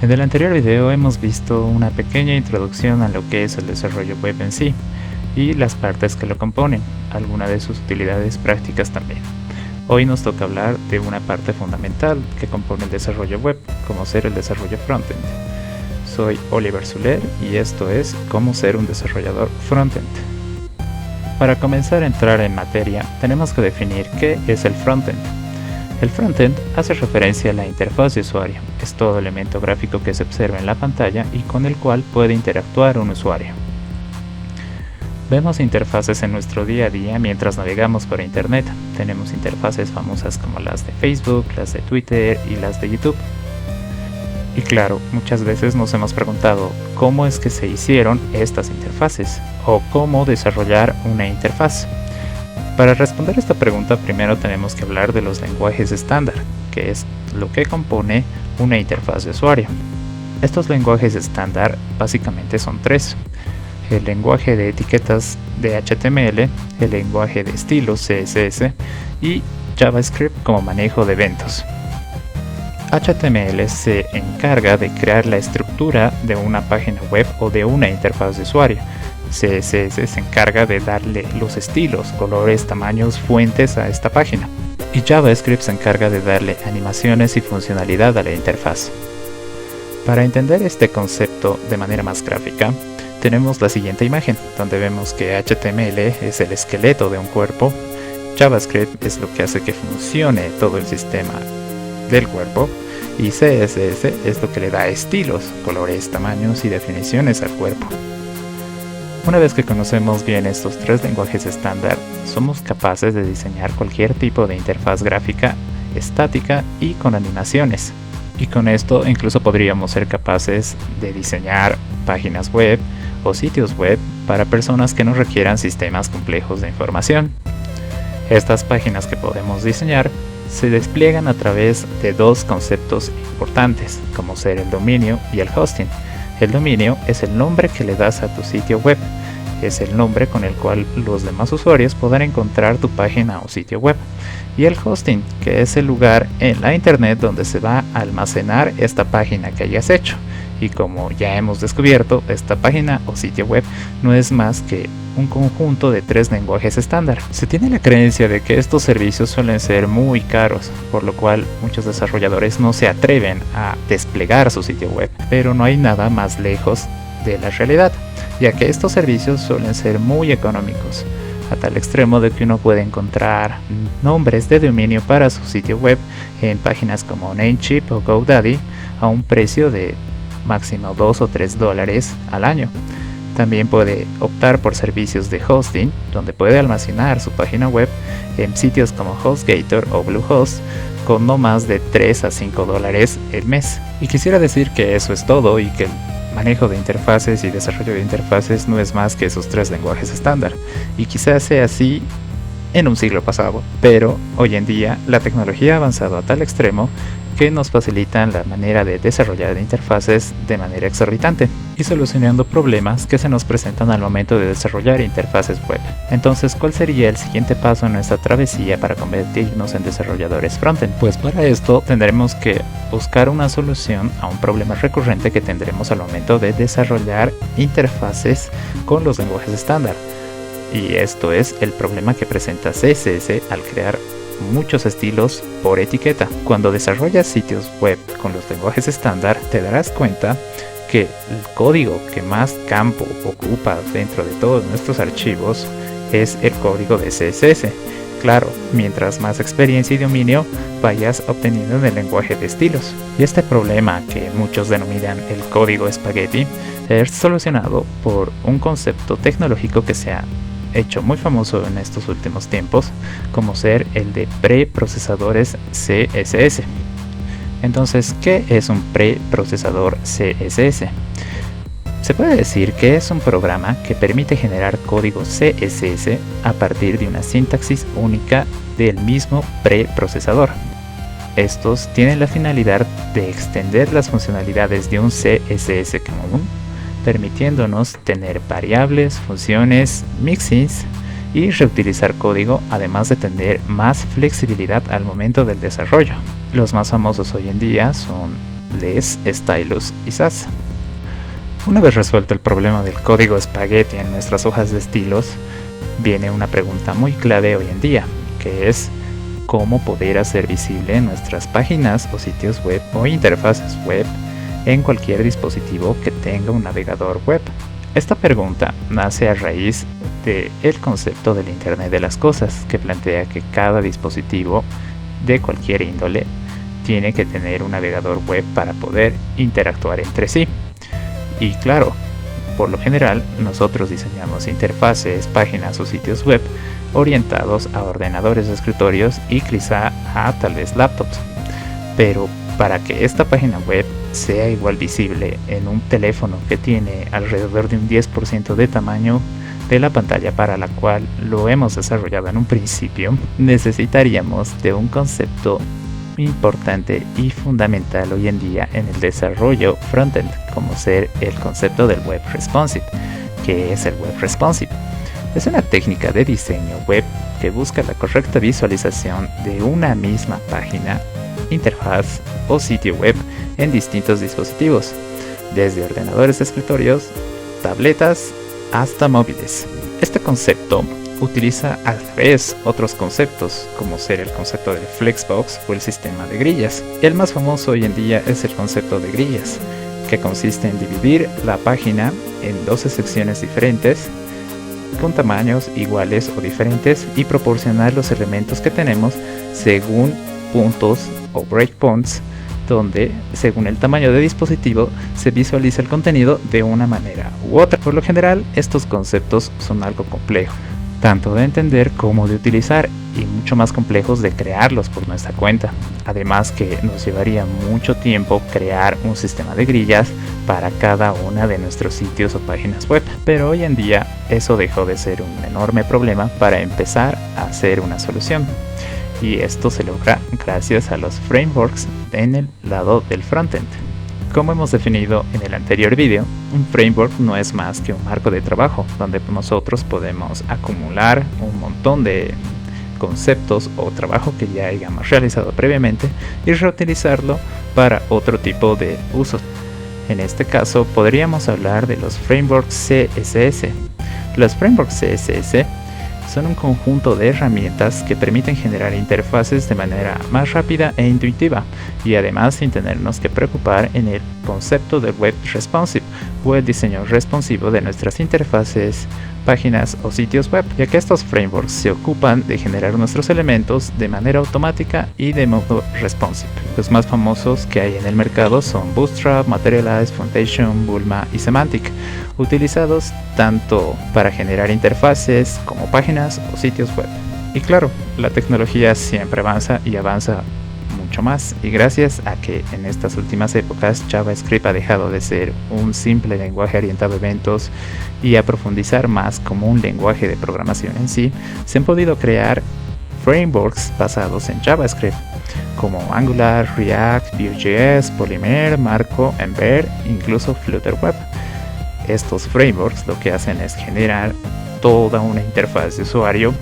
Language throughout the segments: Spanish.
En el anterior video hemos visto una pequeña introducción a lo que es el desarrollo web en sí y las partes que lo componen, algunas de sus utilidades prácticas también. Hoy nos toca hablar de una parte fundamental que compone el desarrollo web, como ser el desarrollo frontend. Soy Oliver Soler y esto es Cómo ser un desarrollador frontend. Para comenzar a entrar en materia, tenemos que definir qué es el frontend. El frontend hace referencia a la interfaz de usuario, es todo elemento gráfico que se observa en la pantalla y con el cual puede interactuar un usuario. Vemos interfaces en nuestro día a día mientras navegamos por internet. Tenemos interfaces famosas como las de Facebook, las de Twitter y las de YouTube. Y claro, muchas veces nos hemos preguntado cómo es que se hicieron estas interfaces o cómo desarrollar una interfaz. Para responder esta pregunta primero tenemos que hablar de los lenguajes estándar, que es lo que compone una interfaz de usuario. Estos lenguajes estándar básicamente son tres: el lenguaje de etiquetas de HTML, el lenguaje de estilos CSS y JavaScript como manejo de eventos. HTML se encarga de crear la estructura de una página web o de una interfaz de usuario. CSS se encarga de darle los estilos, colores, tamaños, fuentes a esta página. Y JavaScript se encarga de darle animaciones y funcionalidad a la interfaz. Para entender este concepto de manera más gráfica, tenemos la siguiente imagen, donde vemos que HTML es el esqueleto de un cuerpo, JavaScript es lo que hace que funcione todo el sistema del cuerpo, y CSS es lo que le da estilos, colores, tamaños y definiciones al cuerpo. Una vez que conocemos bien estos tres lenguajes estándar, somos capaces de diseñar cualquier tipo de interfaz gráfica, estática y con animaciones. Y con esto incluso podríamos ser capaces de diseñar páginas web o sitios web para personas que no requieran sistemas complejos de información. Estas páginas que podemos diseñar se despliegan a través de dos conceptos importantes, como ser el dominio y el hosting. El dominio es el nombre que le das a tu sitio web, es el nombre con el cual los demás usuarios podrán encontrar tu página o sitio web. Y el hosting, que es el lugar en la internet donde se va a almacenar esta página que hayas hecho. Y como ya hemos descubierto, esta página o sitio web no es más que un conjunto de tres lenguajes estándar. Se tiene la creencia de que estos servicios suelen ser muy caros, por lo cual muchos desarrolladores no se atreven a desplegar su sitio web, pero no hay nada más lejos de la realidad, ya que estos servicios suelen ser muy económicos, a tal extremo de que uno puede encontrar nombres de dominio para su sitio web en páginas como Namecheap o GoDaddy a un precio de máximo $2 o $3 al año. También puede optar por servicios de hosting, donde puede almacenar su página web en sitios como HostGator o Bluehost con no más de $3 a $5 el mes. Y quisiera decir que eso es todo y que el manejo de interfaces y desarrollo de interfaces no es más que esos tres lenguajes estándar. Y quizás sea así en un siglo pasado, pero hoy en día la tecnología ha avanzado a tal extremo que nos facilitan la manera de desarrollar interfaces de manera exorbitante y solucionando problemas que se nos presentan al momento de desarrollar interfaces web. Entonces, ¿cuál sería el siguiente paso en nuestra travesía para convertirnos en desarrolladores frontend? Pues para esto tendremos que buscar una solución a un problema recurrente que tendremos al momento de desarrollar interfaces con los lenguajes estándar. Y esto es el problema que presenta CSS al crear muchos estilos por etiqueta. Cuando desarrollas sitios web con los lenguajes estándar, te darás cuenta que el código que más campo ocupa dentro de todos nuestros archivos es el código de CSS. Claro, mientras más experiencia y dominio vayas obteniendo en el lenguaje de estilos. Y este problema, que muchos denominan el código espagueti, es solucionado por un concepto tecnológico que se ha hecho muy famoso en estos últimos tiempos, como ser el de preprocesadores CSS. Entonces, ¿qué es un preprocesador CSS? Se puede decir que es un programa que permite generar código CSS a partir de una sintaxis única del mismo preprocesador. Estos tienen la finalidad de extender las funcionalidades de un CSS común, permitiéndonos tener variables, funciones, mixins y reutilizar código, además de tener más flexibilidad al momento del desarrollo. Los más famosos hoy en día son LESS, Stylus y Sass. Una vez resuelto el problema del código espagueti en nuestras hojas de estilos, viene una pregunta muy clave hoy en día, que es cómo poder hacer visible nuestras páginas o sitios web o interfaces web en cualquier dispositivo que tenga un navegador web. Esta pregunta nace a raíz del concepto del Internet de las Cosas, que plantea que cada dispositivo de cualquier índole tiene que tener un navegador web para poder interactuar entre sí. Y claro, por lo general nosotros diseñamos interfaces, páginas o sitios web orientados a ordenadores de escritorios y quizá a tal vez laptops. Pero para que esta página web sea igual visible en un teléfono que tiene alrededor de un 10% de tamaño de la pantalla para la cual lo hemos desarrollado en un principio, necesitaríamos de un concepto importante y fundamental hoy en día en el desarrollo frontend, como ser el concepto del web responsive. ¿Qué es el web responsive? Es una técnica de diseño web que busca la correcta visualización de una misma página, interfaz o sitio web en distintos dispositivos, desde ordenadores de escritorios, tabletas hasta móviles. Este concepto utiliza a la vez otros conceptos, como ser el concepto del Flexbox o el sistema de grillas. El más famoso hoy en día es el concepto de grillas, que consiste en dividir la página en 12 secciones diferentes, con tamaños iguales o diferentes, y proporcionar los elementos que tenemos según puntos o breakpoints, donde según el tamaño de dispositivo se visualiza el contenido de una manera u otra. Por lo general, estos conceptos son algo complejos, tanto de entender como de utilizar, y mucho más complejos de crearlos por nuestra cuenta. Además que nos llevaría mucho tiempo crear un sistema de grillas para cada una de nuestros sitios o páginas web. Pero hoy en día eso dejó de ser un enorme problema para empezar a hacer una solución. Y esto se logra gracias a los frameworks en el lado del frontend. Como hemos definido en el anterior vídeo, un framework no es más que un marco de trabajo donde nosotros podemos acumular un montón de conceptos o trabajo que ya hayamos realizado previamente y reutilizarlo para otro tipo de usos. En este caso podríamos hablar de los frameworks CSS. Los frameworks CSS son un conjunto de herramientas que permiten generar interfaces de manera más rápida e intuitiva, y además sin tenernos que preocupar en el concepto del web responsive o el diseño responsivo de nuestras interfaces, páginas o sitios web, ya que estos frameworks se ocupan de generar nuestros elementos de manera automática y de modo responsive. Los más famosos que hay en el mercado son Bootstrap, Materialize, Foundation, Bulma y Semantic, utilizados tanto para generar interfaces como páginas o sitios web. Y claro, la tecnología siempre avanza y avanza mucho más, y gracias a que en estas últimas épocas JavaScript ha dejado de ser un simple lenguaje orientado a eventos y a profundizar más como un lenguaje de programación en sí, se han podido crear frameworks basados en JavaScript como Angular, React, Vue.js, Polymer, Marco, Ember, incluso Flutter Web. Estos frameworks lo que hacen es generar toda una interfaz de usuario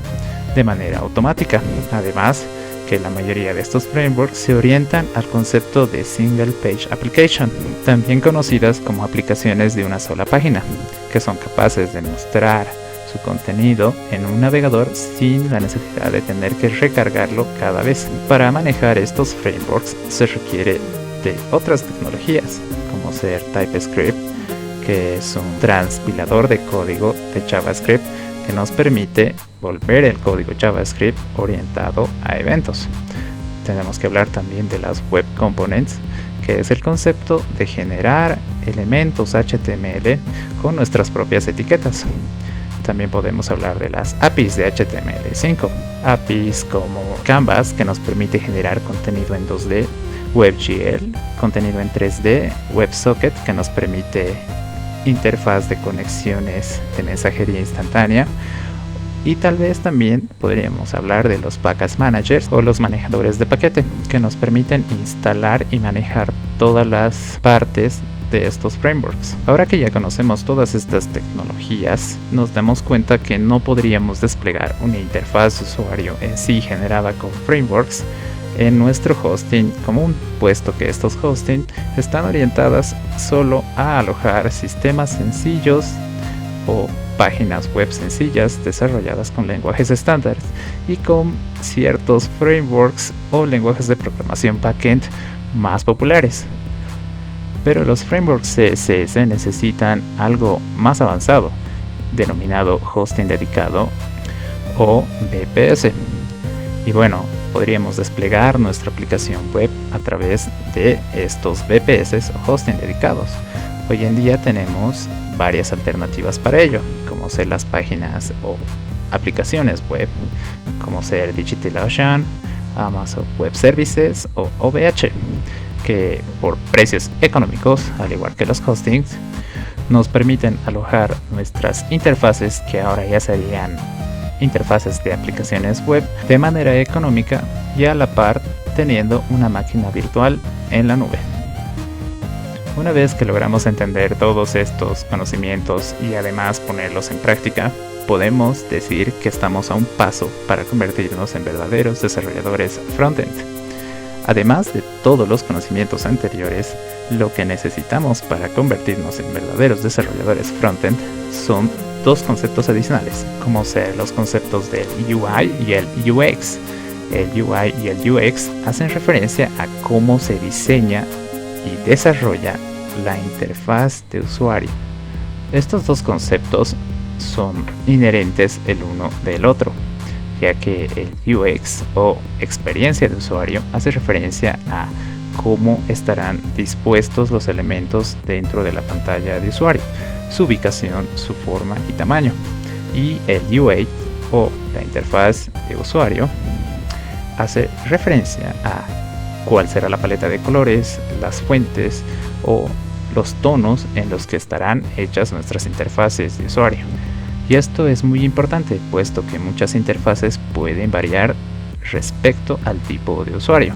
de manera automática. Además, que la mayoría de estos frameworks se orientan al concepto de Single Page Application, también conocidas como aplicaciones de una sola página, que son capaces de mostrar su contenido en un navegador sin la necesidad de tener que recargarlo cada vez. Para manejar estos frameworks se requiere de otras tecnologías, como ser TypeScript, que es un transpilador de código de JavaScript que nos permite volver el código JavaScript orientado a eventos. Tenemos que hablar también de las Web Components, que es el concepto de generar elementos HTML con nuestras propias etiquetas. También podemos hablar de las APIs de HTML5, APIs como Canvas, que nos permite generar contenido en 2D, WebGL, contenido en 3D, WebSocket, que nos permite interfaz de conexiones de mensajería instantánea, y tal vez también podríamos hablar de los package managers o los manejadores de paquete, que nos permiten instalar y manejar todas las partes de estos frameworks. Ahora que ya conocemos todas estas tecnologías, nos damos cuenta que no podríamos desplegar una interfaz de usuario en sí generada con frameworks en nuestro hosting común, puesto que estos hosting están orientadas solo a alojar sistemas sencillos o páginas web sencillas desarrolladas con lenguajes estándares y con ciertos frameworks o lenguajes de programación backend más populares. Pero los frameworks CSS necesitan algo más avanzado, denominado hosting dedicado o VPS. Y bueno, podríamos desplegar nuestra aplicación web a través de estos VPS o hosting dedicados. Hoy en día tenemos varias alternativas para ello, como ser las páginas o aplicaciones web, como ser DigitalOcean, Amazon Web Services o OVH, que por precios económicos, al igual que los hostings, nos permiten alojar nuestras interfaces, que ahora ya serían interfaces de aplicaciones web, de manera económica y a la par teniendo una máquina virtual en la nube. Una vez que logramos entender todos estos conocimientos y además ponerlos en práctica, podemos decir que estamos a un paso para convertirnos en verdaderos desarrolladores frontend. Además de todos los conocimientos anteriores, lo que necesitamos para convertirnos en verdaderos desarrolladores frontend son dos conceptos adicionales, como ser los conceptos del UI y el UX. El UI y el UX hacen referencia a cómo se diseña y desarrolla la interfaz de usuario. Estos dos conceptos son inherentes el uno del otro, ya que el UX o experiencia de usuario hace referencia a cómo estarán dispuestos los elementos dentro de la pantalla de usuario, su ubicación, su forma y tamaño. Y el UA o la interfaz de usuario hace referencia a cuál será la paleta de colores, las fuentes o los tonos en los que estarán hechas nuestras interfaces de usuario. Y esto es muy importante, puesto que muchas interfaces pueden variar respecto al tipo de usuario.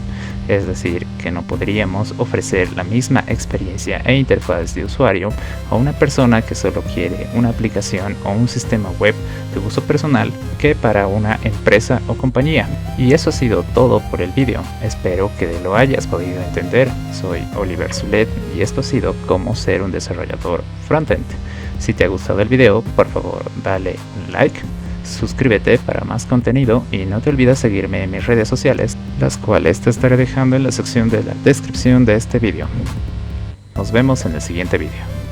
Es decir, que no podríamos ofrecer la misma experiencia e interfaz de usuario a una persona que solo quiere una aplicación o un sistema web de uso personal que para una empresa o compañía. Y eso ha sido todo por el vídeo. Espero que lo hayas podido entender. Soy Oliver Zulet y esto ha sido cómo ser un desarrollador frontend. Si te ha gustado el video, por favor dale un like, suscríbete para más contenido y no te olvides seguirme en mis redes sociales, las cuales te estaré dejando en la sección de la descripción de este video. Nos vemos en el siguiente video.